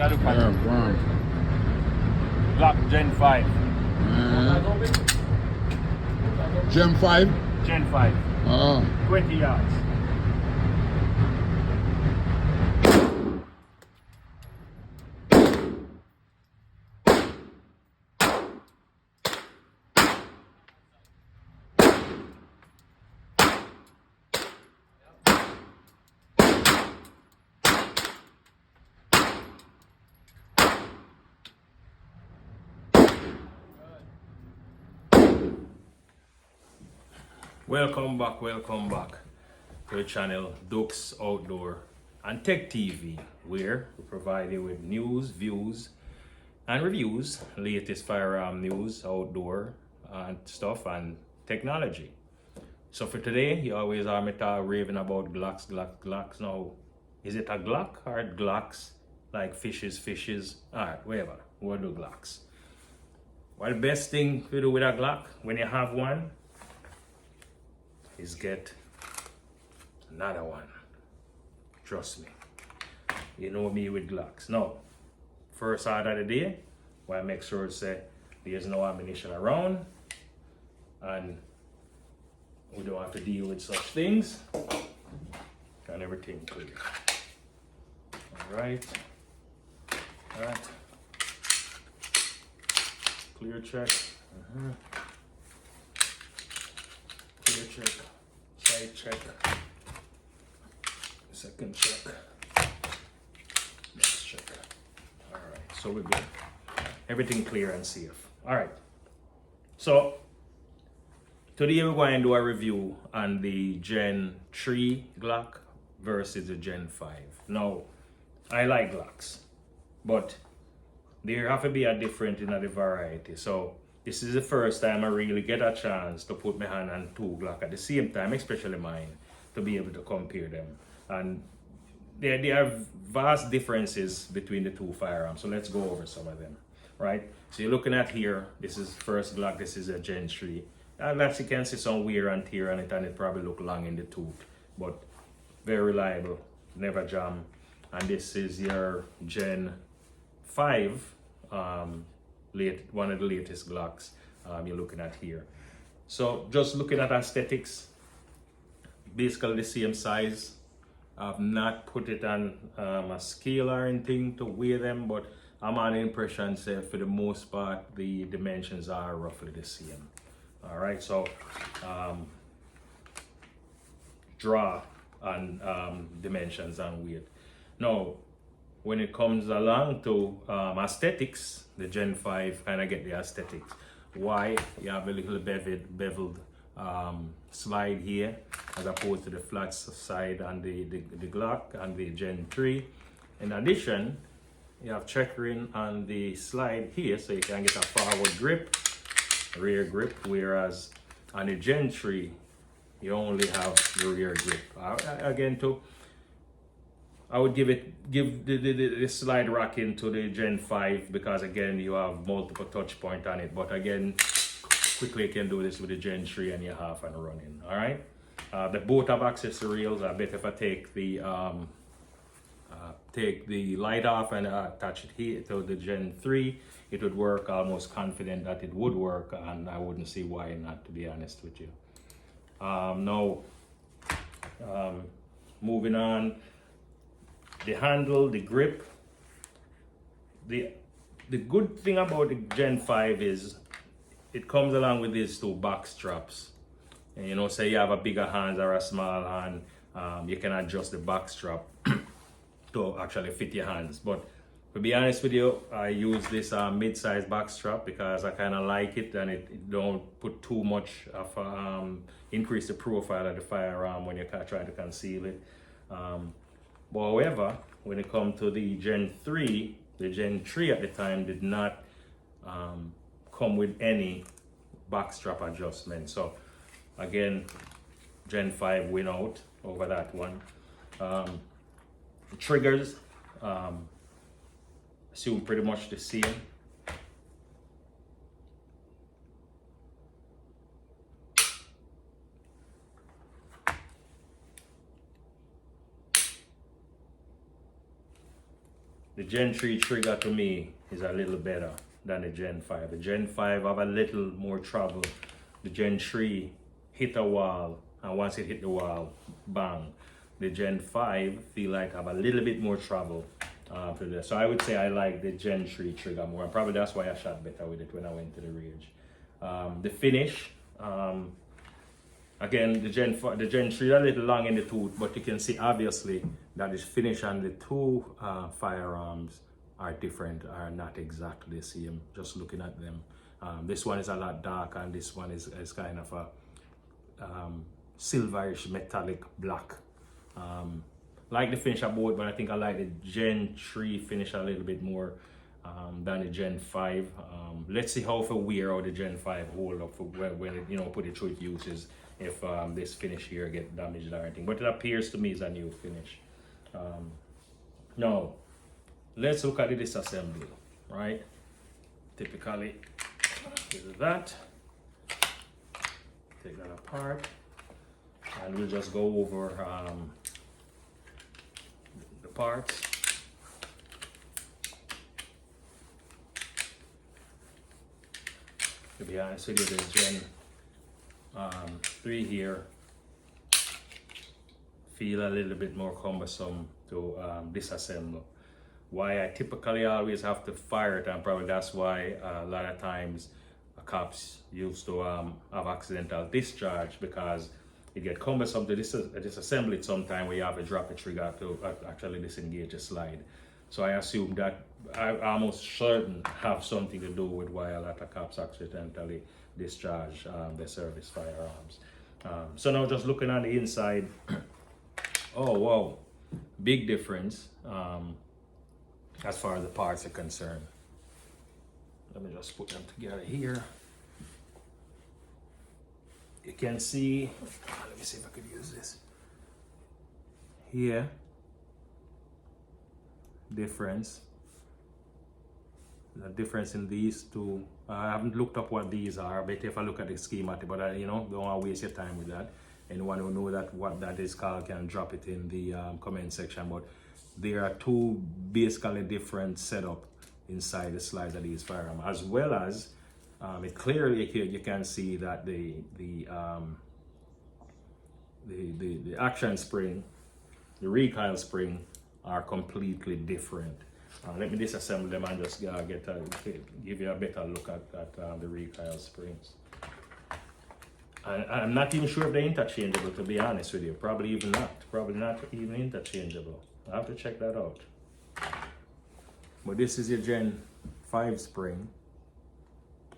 a look at it. Wow. GLOCK Gen 5. Gem 5? Gen 5. 20 yards. Welcome back to the channel Dukes Outdoor and Tech TV, where we provide you with news, views, and reviews, latest firearm news, outdoor and stuff, and technology. So for today, you always are me raving about Glocks. Now, is it a Glock or Glocks? Like fishes? Alright, whatever. We'll do Glocks. Well, the best thing to do with a Glock when you have one is get another one. Trust me. You know me with Glocks. Now, first order of the day, why make sure say there's no ammunition around and we don't have to deal with such things. And everything clear. Alright. Clear check. Clear check. Side check. Second check. Next check. Alright, so we're good. Everything clear and safe. Alright. So today we're going to do a review on the Gen 3 Glock versus the Gen 5. Now, I like Glocks, but there have to be a difference in the variety. So this is the first time I really get a chance to put my hand on two Glock at the same time, especially mine, to be able to compare them. And there are vast differences between the two firearms. So let's go over some of them, right? So you're looking at here, this is first Glock, this is a Gen 3. And as you can see some wear and tear on it, and it probably look long in the tooth, but very reliable, never jam. And this is your Gen 5, one of the latest Glocks you're looking at here. So just looking at aesthetics, basically the same size. I've not put it on a scale or anything to weigh them, but I'm on the impression that for the most part the dimensions are roughly the same. All right, so draw and dimensions and weight. Now, when it comes along to aesthetics, the Gen 5 kind of get the aesthetics. Why? You have a little beveled slide here as opposed to the flat side on the Glock and the Gen 3. In addition, you have checkering on the slide here, so you can get a forward grip, rear grip, whereas on the Gen 3, you only have the rear grip. Again, too, I would give the slide rocking to the Gen 5 because again you have multiple touch point on it, but again quickly you can do this with the Gen 3 and you're half and running. All right, the both have accessories. I bet if I take the light off and attach it here to the Gen 3, it would work. Almost confident that it would work, and I wouldn't see why not, to be honest with you. Now moving on, the handle, the grip. The good thing about the Gen 5 is it comes along with these two back straps. And you know, say you have a bigger hand or a small hand, you can adjust the back strap to actually fit your hands. But to be honest with you, I use this mid-size back strap because I kind of like it, and it don't put too much of increase the profile of the firearm when you're trying to conceal it. But however, when it comes to the Gen 3, the Gen 3 at the time did not come with any backstrap adjustment. So again, Gen 5 win out over that one. The triggers, assume pretty much the same. the Gen 3 trigger to me is a little better than the Gen 5. The Gen 5 have a little more trouble. The Gen 3 hit a wall, and once it hit the wall, bang. The Gen 5 feel like have a little bit more trouble for this. So I would say I like the Gen 3 trigger more, and probably that's why I shot better with it when I went to the range. The finish, again, the Gen 3 a little long in the tooth, but you can see obviously that the finish on the two firearms are different, are not exactly the same, just looking at them. This one is a lot darker, and this one is kind of a silverish metallic black. Like the finish of both, but I think I like the Gen 3 finish a little bit more than the Gen 5. Let's see how for wear out the Gen 5 hold up for when it, you know, put it through its uses, if this finish here get damaged or anything. But it appears to me is a new finish. Now, let's look at the disassembly, right? Typically, do that. Take that apart, and we'll just go over the parts. To be honest with you, the Gen 3 here feel a little bit more cumbersome to disassemble. Why I typically always have to fire it, and probably that's why a lot of times cops used to have accidental discharge, because it get cumbersome to disassemble it sometime where you have to drop a trigger to actually disengage a slide. So I assume that I almost certain have something to do with why a lot of cops accidentally discharge their service firearms. So now just looking on the inside, oh wow, big difference as far as the parts are concerned. Let me just put them together here. You can see, let me see if I could use this. Here, difference. The difference in these two. I haven't looked up what these are, but if I look at the schematic, but I, you know, don't want to waste your time with that. Anyone who know that what that is called can drop it in the comment section. But there are two basically different setup inside the slides of these firearms, as well as it clearly here you can see that the action spring, the recoil spring are completely different. Let me disassemble them and just give you a better look at the recoil springs. I'm not even sure if they're interchangeable, to be honest with you. Probably not even interchangeable. I have to check that out. But this is your Gen 5 spring.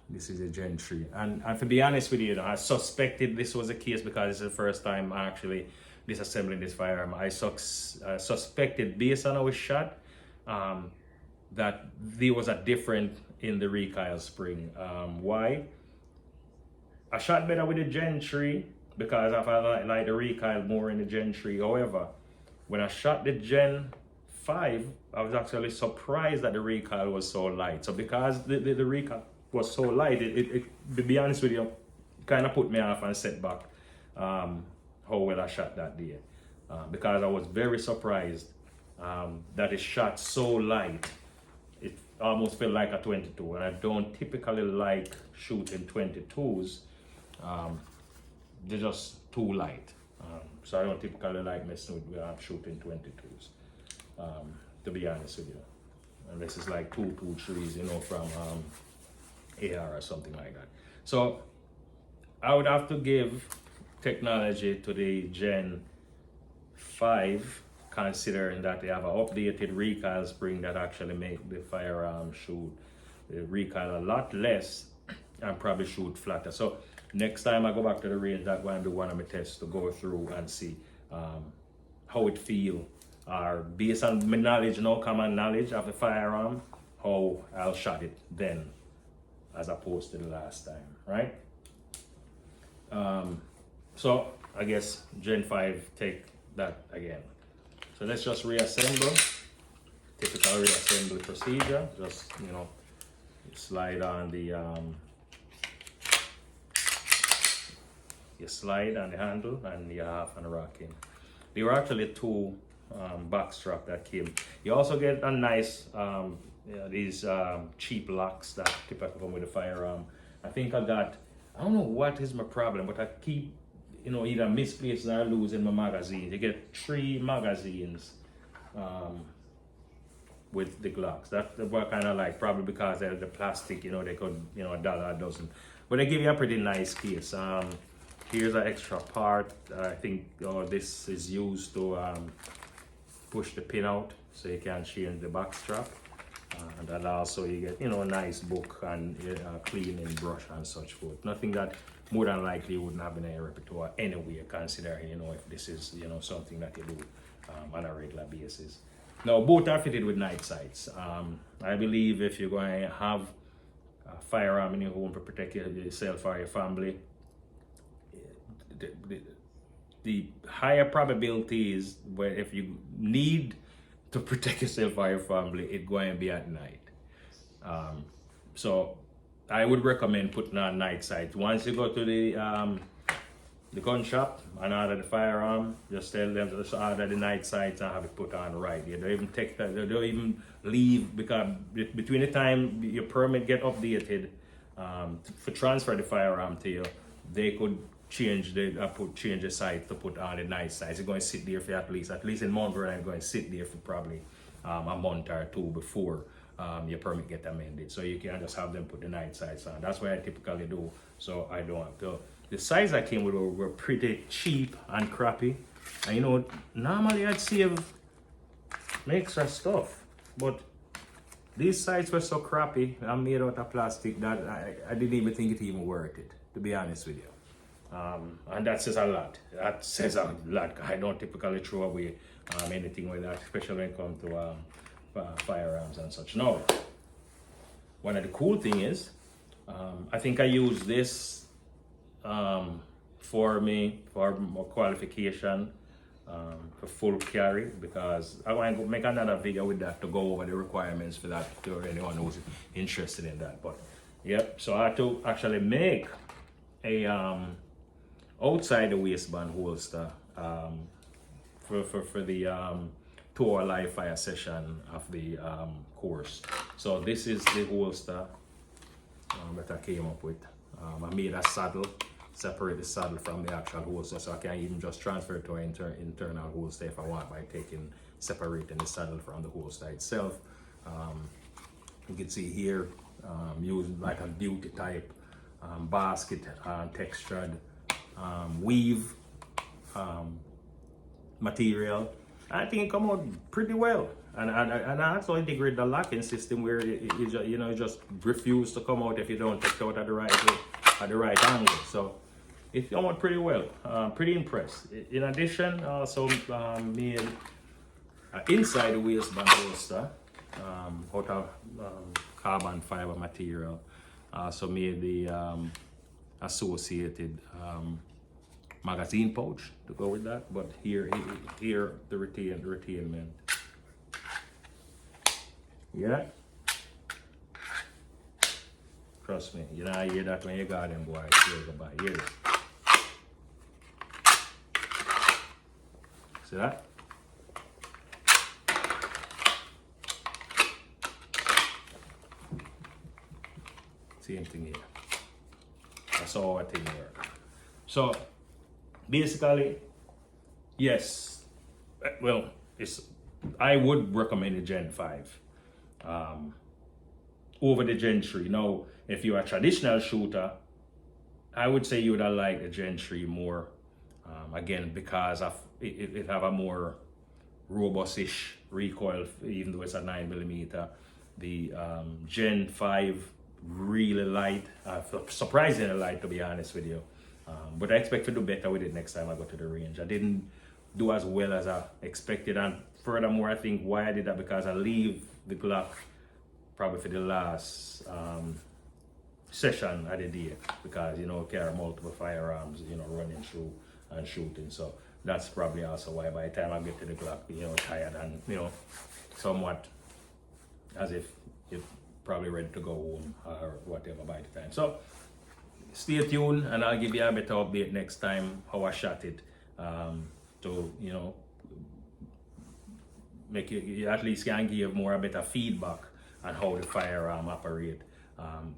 This is a Gen 3. And to be honest with you, I suspected this was the case because it's the first time I actually disassembling this firearm. I suspected, based on our shot, that there was a difference in the recoil spring. Why? I shot better with the Gen 3 because I like the recoil more in the Gen 3. However, when I shot the Gen 5, I was actually surprised that the recoil was so light. So because the recoil was so light, it to be honest with you, kind of put me off and set back how well I shot that day. Because I was very surprised that it shot so light. It almost felt like a 22, and I don't typically like shooting 22s. They're just too light. So I don't typically like messing with shooting 22s, to be honest with you. Unless it's like 223s, you know, from AR or something like that. So I would have to give technology to the Gen 5, considering that they have an updated recoil spring that actually make the firearm shoot the recoil a lot less and probably shoot flatter. So next time I go back to the range, that's going to be one of my tests to go through and see how it feel, or based on my knowledge, no common knowledge of the firearm, how I'll shot it then as opposed to the last time, right? So I guess Gen 5 take that again. So let's just reassemble. Typical reassembly procedure. Just, you know, slide on the you slide on the handle and you half and rock in. There were actually two box strap that came. You also get a nice these cheap locks that typically come with a firearm. I think I don't know what is my problem, but I keep either misplacing or losing my magazines. You get 3 magazines with the Glocks. That's what kind of like, probably because they're the plastic, they could, $1 a dozen. But they give you a pretty nice case. Here's an extra part. I think this is used to push the pin out so you can change the back strap. And then also you get, a nice book and cleaning brush and such forth. Nothing that more than likely you wouldn't have in your repertoire anyway, considering, if this is, something that you do on a regular basis. Now, both are fitted with night sights. I believe if you're going to have a firearm in your home to protect yourself or your family, the higher probability is where if you need to protect yourself or your family, it's going to be at night. So I would recommend putting on night sights. Once you go to the gun shop and order the firearm, just tell them to just order the night sights and have it put on right. They don't even take that, they don't even leave, because between the time your permit get updated for transfer the firearm to you, they could change the sight to put on the night sights. It's going to sit there for at least in Mount Vernon, it's going to sit there for probably a month or 2 before your permit get amended. So you can just have them put the night sights on. That's what I typically do, so I don't have to. The sights I came with were pretty cheap and crappy. And normally I'd save extra stuff, but these sights were so crappy and made out of plastic that I didn't even think it even worth it, to be honest with you. And that says a lot. That says a lot. I don't typically throw away anything with that, especially when it comes to firearms and such. Now, one of the cool thing is, I think I use this for more qualification for full carry, because I want to make another video with that to go over the requirements for that to anyone who's interested in that. But yep, so I had to actually make a outside the waistband holster for the 2-hour live fire session of the course. So this is the holster that I came up with. I made a saddle, separate the saddle from the actual holster, so I can even just transfer it to an internal holster if I want, by separating the saddle from the holster itself. You can see here, using like a beauty type basket, textured weave material. I think it come out pretty well, and I also integrate the locking system where it just refuse to come out if you don't take it out at the right angle. So it come out pretty well. Pretty impressed. In addition, also made inside the waistband holster out of carbon fiber material. So made the associated magazine pouch to go with that, but here the retainment. Yeah, trust me, I hear that when you got them boys. Here you go by here. See that? Same thing here. That's how I think it works. So basically, yes, well, I would recommend the Gen 5 over the Gen 3. Now, if you're a traditional shooter, I would say you would have liked the Gen 3 more, again, because of it have a more robust-ish recoil, even though it's a 9mm. The Gen 5 really light, surprisingly light, to be honest with you. But I expect to do better with it next time I go to the range. I didn't do as well as I expected, and furthermore, I think why I did that, because I leave the Glock probably for the last session of the day, because carry multiple firearms, running through and shooting. So that's probably also why by the time I get to the Glock, tired and somewhat as if you're probably ready to go home or whatever by the time. So stay tuned, and I'll give you a better update next time how I shot it, to make you at least can give more a better feedback on how the firearm operate.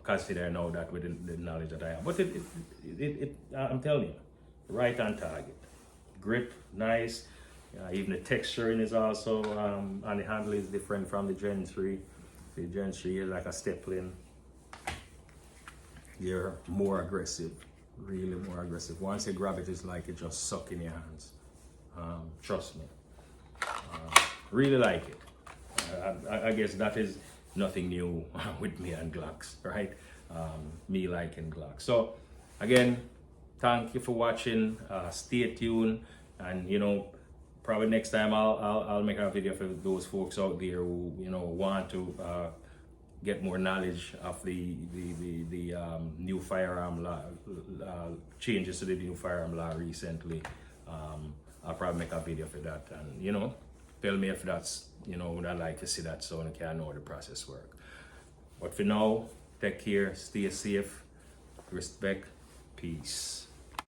Consider now that with the knowledge that I have. But I'm telling you, right on target. Grip, nice. Even the texturing is also, and the handle is different from the Gen 3. The Gen 3 is like a step-in. You're more aggressive, really more aggressive. Once you grab it, it's like it just suck in your hands. Trust me. Really like it. I guess that is nothing new with me and Glocks, right? Me liking Glocks. So again, thank you for watching. Stay tuned, and you know, probably next time I'll make a video for those folks out there who want to get more knowledge of the new firearm law, changes to the new firearm law recently. I'll probably make a video for that, and tell me if that's would I like to see that, so I can know how the process work. But for now, take care, stay safe, respect, peace.